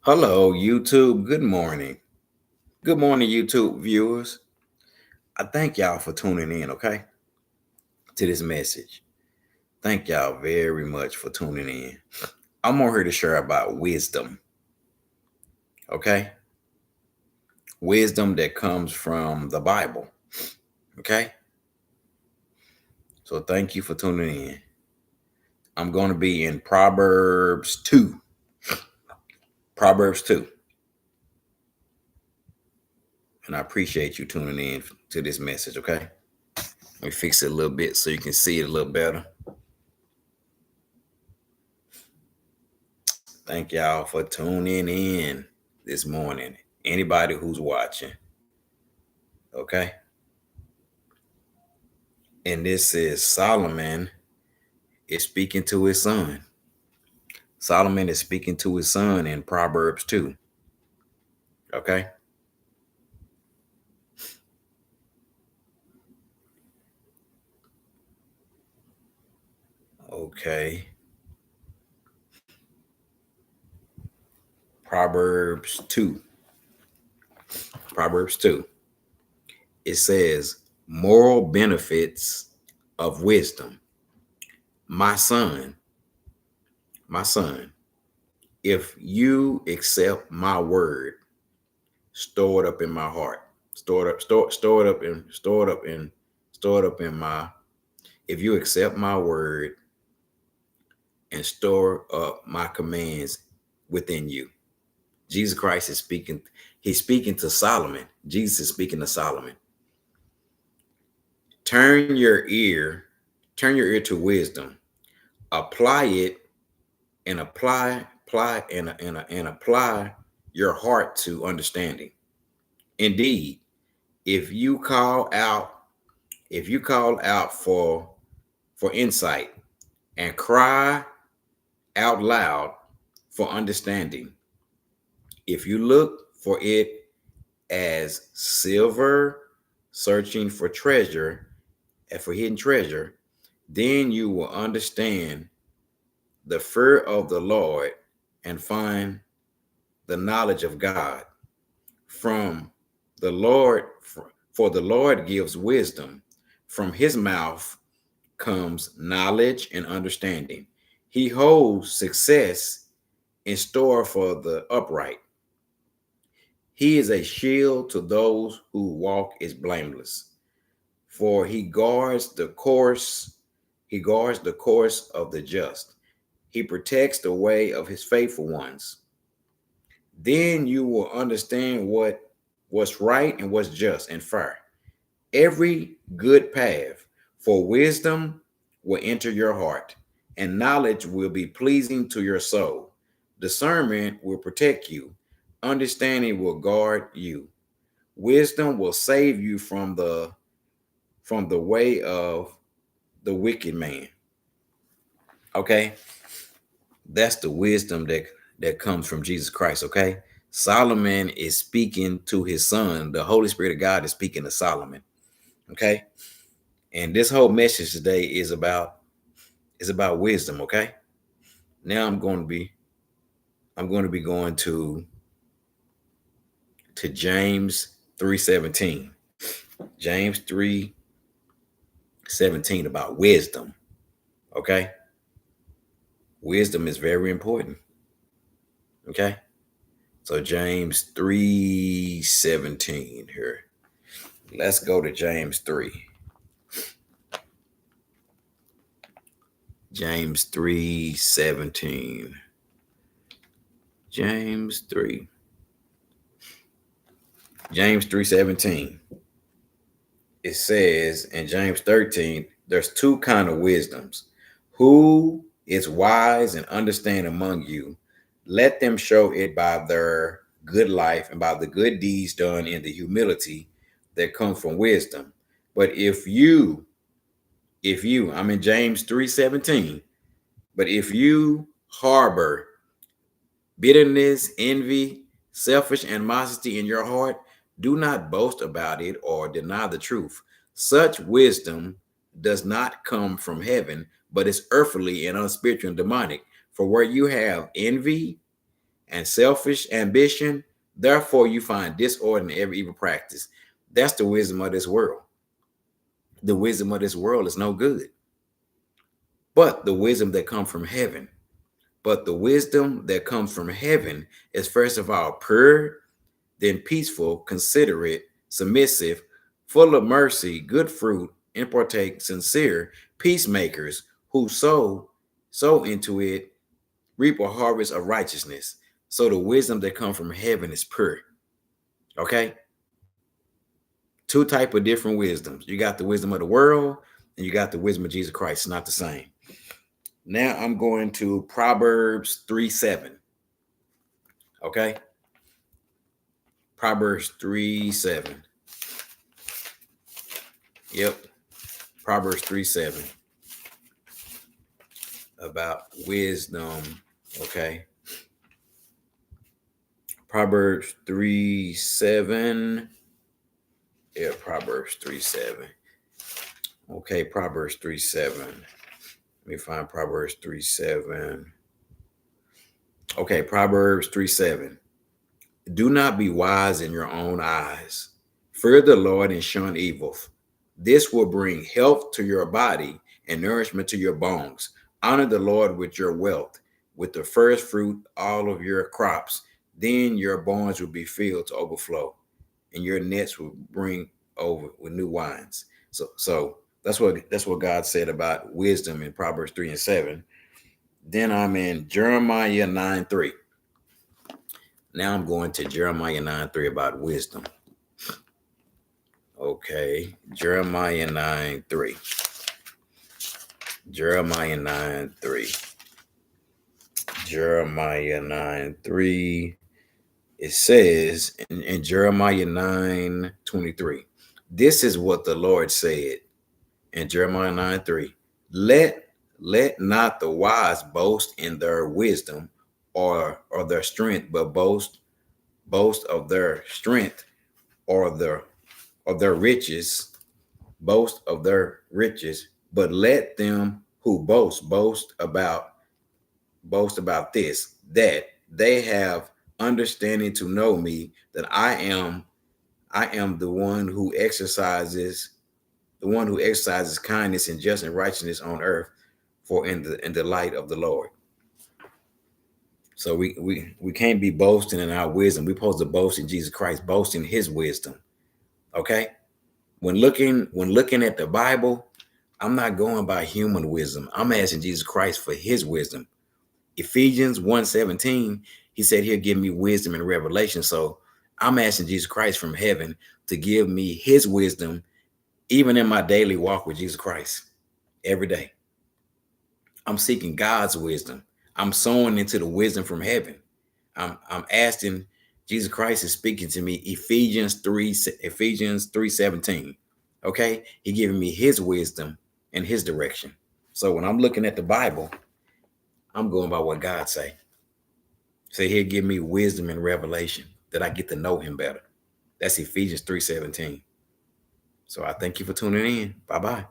Hello, YouTube. Good morning. Good morning, YouTube viewers. I thank y'all for tuning in, okay, to this message. Thank y'all very much for tuning in. I'm on here to share about wisdom, okay? Wisdom that comes from the Bible, okay? So thank you for tuning in. I'm going to be in Proverbs 2. Proverbs 2. And I appreciate you tuning in to this message, okay? Let me fix it a little bit so you can see it a little better. Thank y'all for tuning in this morning. Anybody who's watching, okay? And this is Solomon is speaking to his son. Solomon is speaking to his son in Proverbs 2, okay? Okay. Proverbs 2. Proverbs 2. It says, moral benefits of wisdom. My son, my son, if you accept my word, store it up in my heart. Store it up and store it up in my, if you accept my word and store up my commands within you. Jesus Christ is speaking, he's speaking to Solomon. Jesus is speaking to Solomon. Turn your ear, turn your ear to wisdom. Apply it and apply your heart to understanding. Indeed, if you call out, if you call out for insight and cry out loud for understanding, if you look for it as silver searching for treasure and for hidden treasure, then you will understand the fear of the Lord and find the knowledge of God from the Lord. For the Lord gives wisdom. From his mouth comes knowledge and understanding. He holds success in store for the upright. He is a shield to those who walk is blameless, for he guards the course of the just. He protects the way of his faithful ones. Then you will understand what's right and what's just and fair. Every good path for wisdom will enter your heart, and knowledge will be pleasing to your soul. Discernment will protect you. Understanding will guard you. Wisdom will save you from the way of the wicked man. Okay? That's the wisdom that comes from Jesus Christ, okay? Solomon is speaking to his son. The Holy Spirit of God is speaking to Solomon. Okay? And this whole message today is about wisdom, okay? Now I'm going to be going to James 3:17. James 3:17 about wisdom. Okay? Wisdom is very important. Okay? So James 3:17 here. Let's go to James 3. James 3:17. James 3. James 3:17. It says in James 13, there's two kind of wisdoms. Who is wise and understand among you? Let them show it by their good life and by the good deeds done in the humility that comes from wisdom. But if you, I'm in James 3:17, but if you harbor bitterness, envy, selfish animosity in your heart, do not boast about it or deny the truth. Such wisdom does not come from heaven, but is earthly and unspiritual and demonic. For where you have envy and selfish ambition. Therefore, you find disorder in every evil practice. That's the wisdom of this world. The wisdom of this world is no good. But the wisdom that comes from heaven, but the wisdom that comes from heaven is first of all pure, then peaceful, considerate, submissive, full of mercy, good fruit, and partake, sincere, peacemakers, who sow into it, reap a harvest of righteousness. So the wisdom that comes from heaven is pure. Okay? Two type of different wisdoms. You got the wisdom of the world, and you got the wisdom of Jesus Christ. It's not the same. Now I'm going to Proverbs 3:7. Okay? Proverbs 3:7. Yep. Proverbs 3:7. About wisdom. Okay. Proverbs 3:7. Yeah, Proverbs 3:7. Okay, Proverbs 3:7. Let me find Proverbs 3:7. Okay, Proverbs 3:7. Do not be wise in your own eyes. Fear the Lord and shun evil. This will bring health to your body and nourishment to your bones. Honor the Lord with your wealth, with the first fruit all of your crops. Then your barns will be filled to overflow, and your nets will bring over with new wines. So that's what God said about wisdom in Proverbs 3:7. Then I'm in Jeremiah 9:3. Now I'm going to Jeremiah 9:3 about wisdom. Okay, Jeremiah 9:3. Jeremiah 9:3. Jeremiah 9:3. It says in Jeremiah 9:23. This is what the Lord said in Jeremiah 9:3. Let not the wise boast in their wisdom or their strength, but boast of their strength or their riches, boast of their riches, but let them who boast about this, that they have understanding to know me, that I am the one who exercises kindness and justice and righteousness on earth, for in the light of the Lord. So we can't be boasting in our wisdom. We're supposed to boast in Jesus Christ, boast in his wisdom. Okay? When looking at the Bible, I'm not going by human wisdom. I'm asking Jesus Christ for his wisdom. Ephesians 1:17, he said he'll give me wisdom and revelation. So I'm asking Jesus Christ from heaven to give me his wisdom, even in my daily walk with Jesus Christ every day. I'm seeking God's wisdom. I'm sowing into the wisdom from heaven. I'm asking Jesus Christ is speaking to me. Ephesians 3:17. Okay, he giving me his wisdom and his direction. So when I'm looking at the Bible, I'm going by what God say. Say he'll give me wisdom and revelation that I get to know him better. That's Ephesians 3:17. So I thank you for tuning in. Bye-bye.